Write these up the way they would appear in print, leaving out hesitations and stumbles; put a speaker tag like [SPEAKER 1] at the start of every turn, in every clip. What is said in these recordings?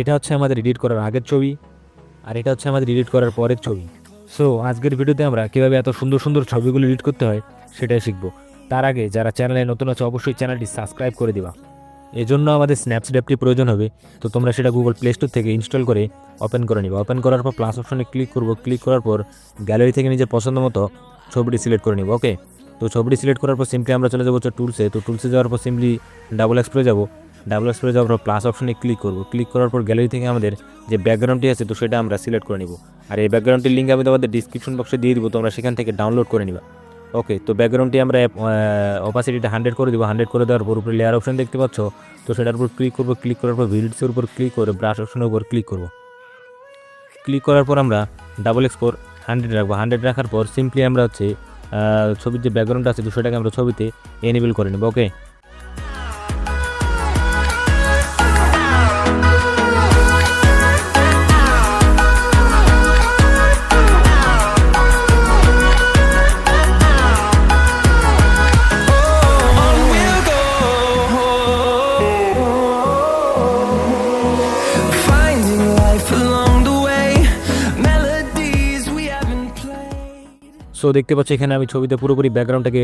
[SPEAKER 1] এটা হচ্ছে আমাদের এডিট করার আগের ছবি, আর এটা হচ্ছে আমাদের এডিট করার পরের ছবি। সো আজকের ভিডিওতে আমরা কীভাবে এত সুন্দর সুন্দর ছবিগুলো এডিট করতে হয় সেটাই শিখবো। তার আগে যারা চ্যানেলে নতুন আছে অবশ্যই চ্যানেলটি সাবস্ক্রাইব করে দিবা। এজন্য আমাদের স্ন্যাপসিড অ্যাপটি প্রয়োজন হবে। তো তোমরা সেটা গুগল প্লে স্টোর থেকে ইনস্টল করে ওপেন করে নিবা। ওপেন করার পর প্লাস অপশনে ক্লিক করবো। ক্লিক করার পর গ্যালারি থেকে নিজের পছন্দ মতো ছবিটি সিলেক্ট করে নিব। ওকে, তো ছবিটি সিলেক্ট করার পর সিম্পলি আমরা চলে যাবো টুলসে। তো টুলসে যাওয়ার পর সিম্পলি ডাবল এক্সপ্রে যাবো। ডাবল এক্সপ্রে যাওয়ার পর প্লাস অপশনে ক্লিক করবো। ক্লিক করার পর গ্যালারি থেকে আমাদের যে ব্যাকগ্রাউন্ডটি আছে তো সেটা আমরা সিলেক্ট করে নিব। আর এই ব্যাকগ্রাউন্ডটির লিঙ্ক আমি তোমাদের ডিসক্রিপশন বক্সে দিয়ে দিব, তোমরা সেখান থেকে ডাউনলোড করে নিবা। ওকে, তো ব্যাকগ্রাউন্ডটি আমরা অপাসিটিটা 100 করে দিব। 100 করে দেওয়ার পর উপরে লেয়ার অপশন দেখতে পাচ্ছ, তো সেটার উপর ক্লিক করবো। ক্লিক করার পর ভিডিওসের উপর ক্লিক করে ব্রাশ অপশনের উপর ক্লিক করব। ক্লিক করার পর আমরা ডাবল এক্সপোর 100 রাখবো। 100 রাখার পর সিম্পলি আমরা হচ্ছে ছবির যে ব্যাকগ্রাউন্ড আছে তো সেটাকে আমরা ছবিতে এনেবল করে নেব। ওকে, সো দেখতে পাচ্ছি এখানে আমি ছবিতে পুরোপুরি ব্যাকগ্রাউন্ডটাকে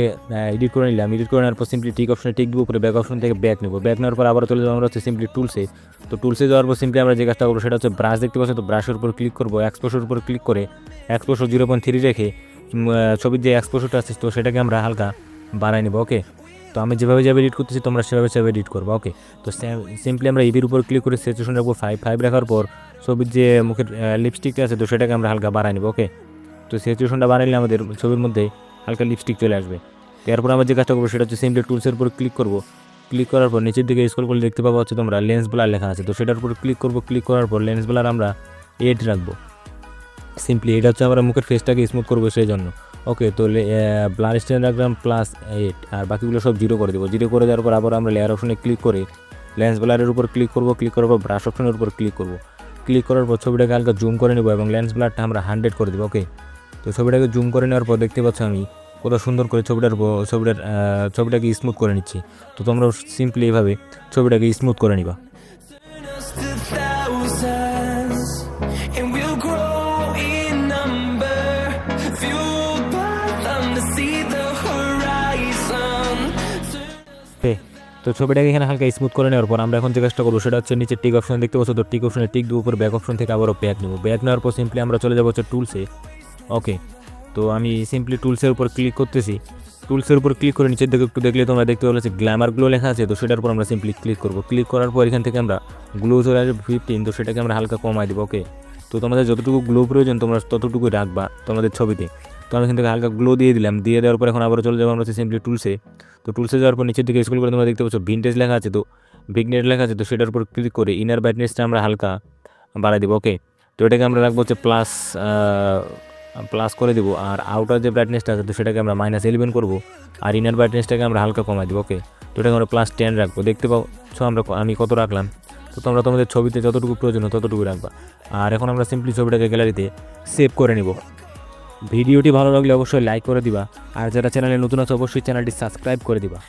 [SPEAKER 1] এডিট করে নিলাম। এডিট করে নেওয়ার পর সিম্পলি টিক অপশনে টিক দিব, উপরে ব্যাক অপশন থেকে ব্যাক নেব। ব্যাক নেওয়ার পর আবার চলে যাবো আমরা হচ্ছে সিম্পলি টুলসে। তো টুলসে যাওয়ার পর সিম্পলি আমরা যে কাজটা করবো সেটা হচ্ছে ব্রাশ দেখতে পাচ্ছি, তো ব্রাশের উপর ক্লিক করবো। এক্সপোজারের উপর ক্লিক করে এক্সপোজার 0.3 রেখে ছবির যে এক্সপোজারটা আছে তো সেটাকে আমরা হালকা বাড়াই নেব। ওকে, তো আমি যেভাবে এডিট করতেছি তোমরা সেভাবে এডিট করবো। ওকে, তো সিম্পলি আমরা ইভির উপর ক্লিক করে স্যাচুরেশন রাখবো 5 রাখার পর ছবির যে মুখের লিপস্টিকটা আছে তো সেটাকে আমরা হালকা বাড়াই নেব। ওকে, তো স্যাচুরেশনটা বাড়াইলে আমাদের ছবির মধ্যে হালকা লিপস্টিক চলে আসবে। এরপর আমরা যে কাজটা করবো সেটা হচ্ছে সিম্পলি টুলসের উপর ক্লিক করবো। ক্লিক করার পর নিচের দিকে স্ক্রল করলে দেখতে পাবো হচ্ছে তোমরা লেন্স ব্লার লেখা আছে, তো সেটার উপর ক্লিক করবো। ক্লিক করার পর লেন্স ব্লার আমরা 8 রাখবো। সিম্পলি এটা হচ্ছে আমরা মুখের ফেসটাকে স্মুথ করবো সেই জন্য। ওকে, তো ব্লার স্ট্যান্ড রাখলাম +8 আর বাকিগুলো সব 0 করে দেবো। 0 করে দেওয়ার পর আবার আমরা লেয়ার অপশনে ক্লিক করে লেন্স ব্লারের উপর ক্লিক করবো। ক্লিক করার পর ব্রাশ অপশনের উপর ক্লিক করবো। ক্লিক করার পর ছবিটাকে হালকা জুম করে নেবো এবং লেন্স ব্লারটা আমরা 100 করে দেবো। ওকে, তো ছবিটাকে জুম করে নেওয়ার পর দেখতে পাচ্ছ আমি কত সুন্দর করে ছবিটাকে স্মুথ করে নিচ্ছি। তো তোমরা সিম্পলি এইভাবে ছবিটাকে স্মুথ করে নিবা। তো ছবিটাকে এখানে হালকা স্মুথ করে নেওয়ার পর আমরা এখন যে কাজটা করবো সেটা হচ্ছে নিচে টিক অপশন দেখতে পাচ্ছ, তো টিক অপশনে টিক দেবো, উপর ব্যাক অপশন থেকে আবারও ব্যাক নেবো। ব্যাক নেওয়ার পর সিম্পলি আমরা চলে যাবো হচ্ছে টুলসে। ওকে, তো আমি সিম্পলি টুলসের উপর ক্লিক করতেছি। টুলসের উপর ক্লিক করে নিচের দিকে একটু দেখলে তোমরা দেখতে পাচ্ছ গ্ল্যামার গ্লো লেখা আছে, তো সেটার উপর আমরা সিম্পলি ক্লিক করবো। ক্লিক করার পর এখান থেকে আমরা গ্লো চলে আসবে 15, তো সেটাকে আমরা হালকা কমাই দেবো। ওকে, তো তোমাদের যতটুকু গ্লো প্রয়োজন তোমরা ততটুকুই রাখবা তোমাদের ছবিতে। তো আমি এখান থেকে হালকা গ্লো দিয়ে দিলাম। দিয়ে দেওয়ার পর এখন আবার চলে যাবো আমরা হচ্ছে সিম্পলি টুলসে। তো টুলসে যাওয়ার পর নিচের দিকে স্ক্রল করে তোমরা দেখতে পাচ্ছ ভিনটেজ লেখা আছে, তো ভিগনেট লেখা আছে, তো সেটার উপর ক্লিক করে ইনার ব্রাইটনেসটা আমরা হালকা বাড়াই দেবো। ওকে, তো এটাকে আমরা রাখবো হচ্ছে প্লাস করে দেবো। আর আউটার যে ব্রাইটনেসটা আছে তো সেটাকে আমরা -11 করবো। আর ইনার ব্রাইটনেসটাকে আমরা হালকা কমাই দেবো। ওকে, তো এটাকে আমরা +10 রাখবো। দেখতে পাচ্ছ আমি কত রাখলাম। তো তোমরা তোমাদের ছবিতে যতটুকু প্রয়োজন ততটুকু রাখবা। আর এখন আমরা সিম্পলি ছবিটাকে গ্যালারিতে সেভ করে নিব। ভিডিওটি ভালো লাগলে অবশ্যই লাইক করে দিবা, আর যারা চ্যানেলে নতুন আছে অবশ্যই চ্যানেলটি সাবস্ক্রাইব করে দিবা।